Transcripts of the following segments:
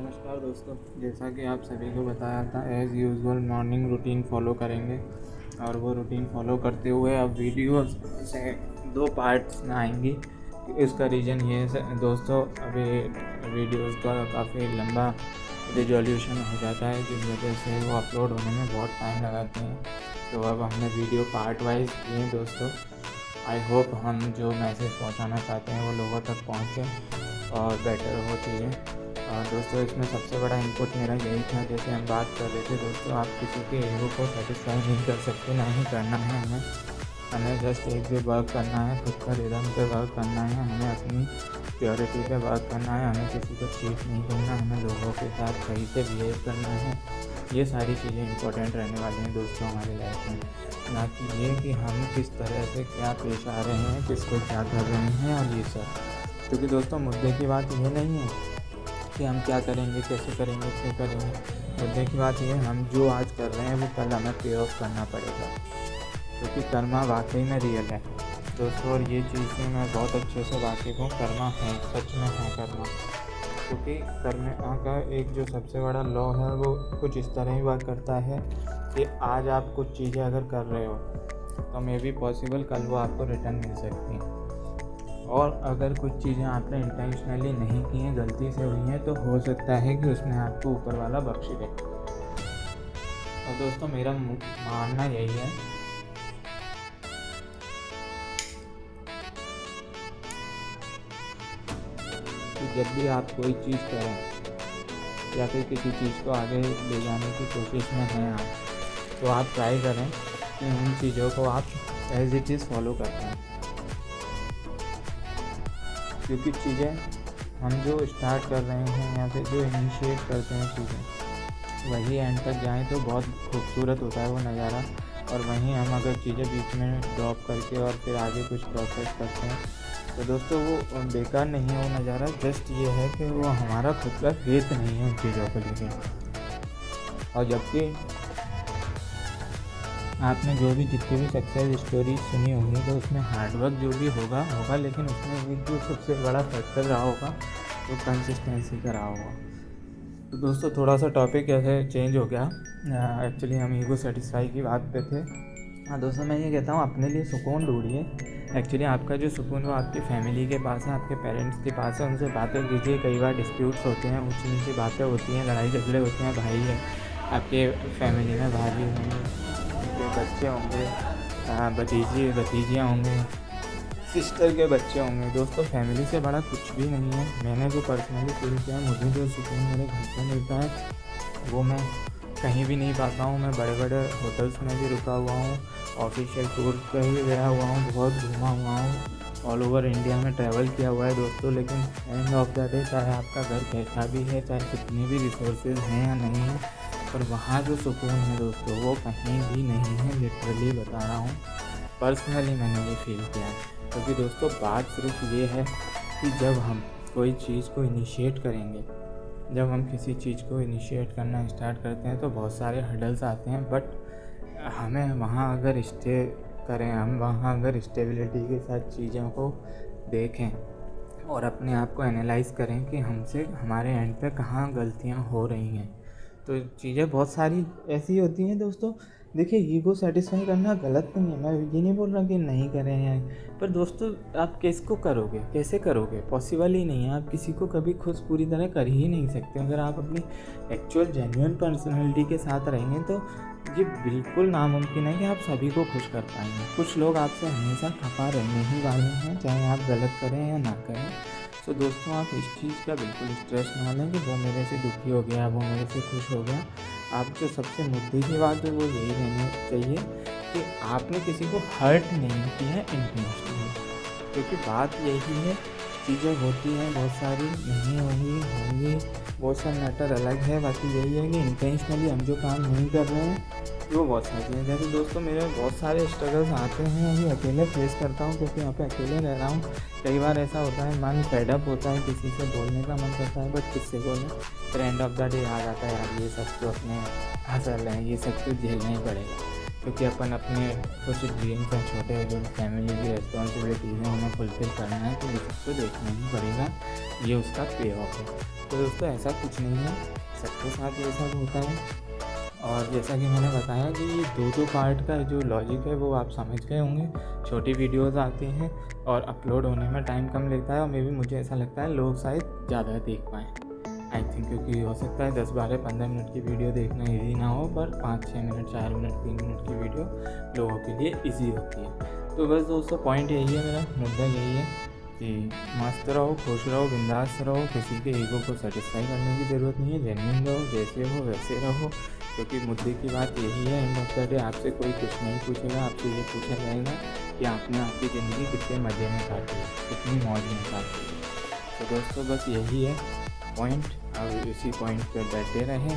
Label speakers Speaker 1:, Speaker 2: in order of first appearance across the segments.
Speaker 1: नमस्कार दोस्तों, जैसा कि आप सभी को बताया था as usual morning routine follow करेंगे और वो रूटीन फॉलो करते हुए अब वीडियोस से 2 पार्ट्स में आएंगी। इसका रीज़न ये है दोस्तों, अभी वीडियोस का काफ़ी लंबा रिजोल्यूशन हो जाता है जिस वजह से वो अपलोड होने में बहुत टाइम लगाते हैं। तो अब हमने वीडियो पार्ट वाइज किए दोस्तों। आई होप हम जो मैसेज पहुंचाना चाहते हैं वो लोगों तक पहुंचे और बेटर हो चीज़ें। और दोस्तों इसमें सबसे बड़ा इनपुट मेरा यही था, जैसे हम बात कर रहे थे दोस्तों, आप किसी के ईगो को सेटिस्फाई नहीं कर सकते, ना ही करना है हमें जस्ट एक पे वर्क करना है, खुद का रिदम पे वर्क करना है, हमें अपनी प्योरिटी पे वर्क करना है, हमें किसी को चीट नहीं करना, हमें लोगों के साथ सही से बिहेव करना है। ये सारी चीज़ें इंपॉर्टेंट रहने वाली हैं दोस्तों हमारी लाइफ में, ना कि ये कि हम किस तरह से क्या पेश आ रहे हैं, किसको क्या कर रहे हैं और ये सब। क्योंकि दोस्तों मुद्दे की बात ये नहीं है कि हम क्या करेंगे, कैसे करेंगे, क्यों करेंगे। मुद्दे की बात ये है हम जो आज कर रहे हैं वो कल हमें पे ऑफ करना पड़ेगा, क्योंकि कर्मा वाकई में रियल है दोस्तों। और ये चीज़ से मैं बहुत अच्छे से वाकिफ़ हूँ, कर्मा है, सच में है कर्मा। क्योंकि कर्मा का एक जो सबसे बड़ा लॉ है वो कुछ इस तरह ही वर्क करता है कि आज आप कुछ चीज़ें अगर कर रहे हो तो मे बी पॉसिबल कल वो आपको रिटर्न मिल सकती हैं। और अगर कुछ चीज़ें आपने इंटेंशनली नहीं की हैं, गलती से हुई हैं, तो हो सकता है कि उसमें आपको ऊपर वाला बख्श दे। और दोस्तों मेरा मानना यही है कि जब भी आप कोई चीज़ करें या फिर किसी चीज़ को आगे ले जाने की कोशिश में हैं आप, तो आप ट्राई करें कि उन चीज़ों को आप एज इट इज़ फॉलो कर पाएँ। क्योंकि चीज़ें हम जो स्टार्ट कर रहे हैं या फिर जो इनिशिएट करते हैं चीज़ें, वही एंड तक जाएँ तो बहुत खूबसूरत होता है वो नज़ारा। और वहीं हम अगर चीज़ें बीच में ड्रॉप करके और फिर आगे कुछ प्रोसेस करते हैं तो दोस्तों वो बेकार नहीं है वो नज़ारा। जस्ट ये है कि वो हमारा खुद का फेथ नहीं है उन चीज़ों को लेके। और जबकि आपने जो भी जितनी भी सक्सेस स्टोरीज सुनी होंगी तो उसमें हार्डवर्क जो भी होगा, लेकिन उसमें भी जो सबसे बड़ा फैक्टर रहा होगा वो कंसिस्टेंसी का रहा होगा। तो दोस्तों थोड़ा सा टॉपिक ऐसे चेंज हो गया, एक्चुअली हम ईगो सेटिस्फाई की बात पे थे। हाँ दोस्तों, मैं ये कहता हूँ अपने लिए सुकून ढूंढिए। एक्चुअली आपका जो सुकून वो आपकी फैमिली के पास है, आपके पेरेंट्स के पास है। उनसे बातें कीजिए। कई बार डिस्प्यूट्स होते हैं, ऊँची नीची बातें होती हैं, लड़ाई झगड़े होते हैं, भाई है आपके फैमिली में, भाभी होंगे, उनके बच्चे होंगे, भतीजियाँ होंगे, सिस्टर के बच्चे होंगे। दोस्तों फैमिली से बड़ा कुछ भी नहीं है। मैंने जो पर्सनली फील किया है, मुझे जो सुकून मेरे घर से मिलता है वो मैं कहीं भी नहीं पाता हूँ। मैं बड़े बड़े होटल्स में भी रुका हुआ हूँ, ऑफिशियल टूर पर भी गया हुआ हूँ, बहुत घूमा हुआ हूँ, ऑल ओवर इंडिया में ट्रैवल किया हुआ है दोस्तों। लेकिन एंड ऑफ द डे चाहे आपका घर कैसा भी है, चाहे कितनी भी रिसोर्सेज हैं या नहीं है, पर वहाँ जो सुकून है दोस्तों वो कहीं भी नहीं है। लिटरली बता रहा हूँ, पर्सनली मैंने ये फील किया है। क्योंकि दोस्तों बात सिर्फ ये है कि जब हम कोई चीज़ को इनिशिएट करेंगे, जब हम किसी चीज़ को इनिशिएट करना स्टार्ट करते हैं तो बहुत सारे हर्डल्स आते हैं, बट हमें वहाँ अगर स्टे करें, हम वहाँ अगर स्टेबिलिटी के साथ चीज़ों को देखें और अपने आप को एनालाइज़ करें कि हमसे हमारे एंड पे कहाँ गलतियाँ हो रही हैं, तो चीज़ें बहुत सारी ऐसी होती हैं दोस्तों। देखिए ईगो सेटिस्फाई करना गलत नहीं है, मैं ये नहीं बोल रहा कि नहीं करें हैं, पर दोस्तों आप किसको करोगे, कैसे करोगे, पॉसिबल ही नहीं है। आप किसी को कभी खुश पूरी तरह कर ही नहीं सकते। अगर आप अपनी एक्चुअल जेन्युइन पर्सनैलिटी के साथ रहेंगे तो ये बिल्कुल नामुमकिन है कि आप सभी को खुश कर पाएंगे। कुछ लोग आपसे हमेशा खफा रहने ही वाले हैं, चाहे आप गलत करें या ना करें। तो दोस्तों आप इस चीज़ का बिल्कुल स्ट्रेस ना लें कि वो मेरे से दुखी हो गया, वो मेरे से खुश हो गया। आप जो सबसे मुद्दे की बात है वो यही रहनी चाहिए कि आपने किसी को हर्ट नहीं किया है इंटेंशनली। क्योंकि बात यही है, चीज़ें होती हैं बहुत सारी, नहीं होंगी, बहुत सा मैटर अलग है। बाकी यही है कि इंटेंशनली हम जो काम नहीं कर रहे हैं वो बहुत सारी हैं। जैसे दोस्तों मेरे बहुत सारे स्ट्रगल्स आते हैं, अभी अकेले फेस करता हूँ क्योंकि यहाँ पे अकेले रह रहा हूँ। कई बार ऐसा होता है मन फेडअप होता है, किसी से बोलने का मन करता है, बट किससे बोलें। फिर एंड ऑफ द डे याद आता है यार ये सब तो अपने हसल हैं, ये सब तो झेलना ही पड़ेगा। क्योंकि अपन अपने कुछ ड्रीम्स हैं, छोटे जो फैमिली की रिस्पॉन्सिबिलिटीज़ हैं उन्हें फुलफ़िल करना है, तो ये सब तो देखना ही पड़ेगा, ये उसका पे ऑफ है। तो दोस्तों ऐसा कुछ नहीं है, सबके साथ ये सब होता है। और जैसा कि मैंने बताया कि ये दो पार्ट का जो लॉजिक है वो आप समझ गए होंगे। छोटी वीडियोस आती हैं और अपलोड होने में टाइम कम लगता है, और मे बी मुझे ऐसा लगता है लोग शायद ज़्यादा देख पाएँ, आई थिंक, क्योंकि हो सकता है 10, 12, 15 मिनट की वीडियो देखना ईजी ना हो, पर 5, 6 मिनट, 4 मिनट, 3 मिनट की वीडियो लोगों के लिए ईजी होती है। तो बस दोस्तों पॉइंट यही है, मेरा मुद्दा यही है कि मस्त रहो, खुश रहो, बिंदास रहो, किसी के ईगो को सेटिस्फाई करने की ज़रूरत नहीं है, जेन्युइन रहो, जैसे हो वैसे रहो। क्योंकि मुद्दे की बात यही है, एंड ऑफ द डे आपसे कोई कुछ नहीं पूछेगा, आपसे ये पूछा जाएगा कि आपने आपकी ज़िंदगी कितने मज़े में काटी, कितनी मौज में काटी। तो दोस्तों बस यही है पॉइंट, अब इसी पॉइंट पे बैठे रहें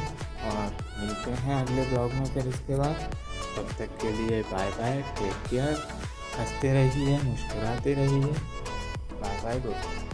Speaker 1: और मिलते हैं अगले ब्लॉग में फिर इसके बाद। तब तक के लिए बाय बाय, टेक केयर, हंसते रहिए, मुस्कुराते रहिए, बाय बाय दोस्तों।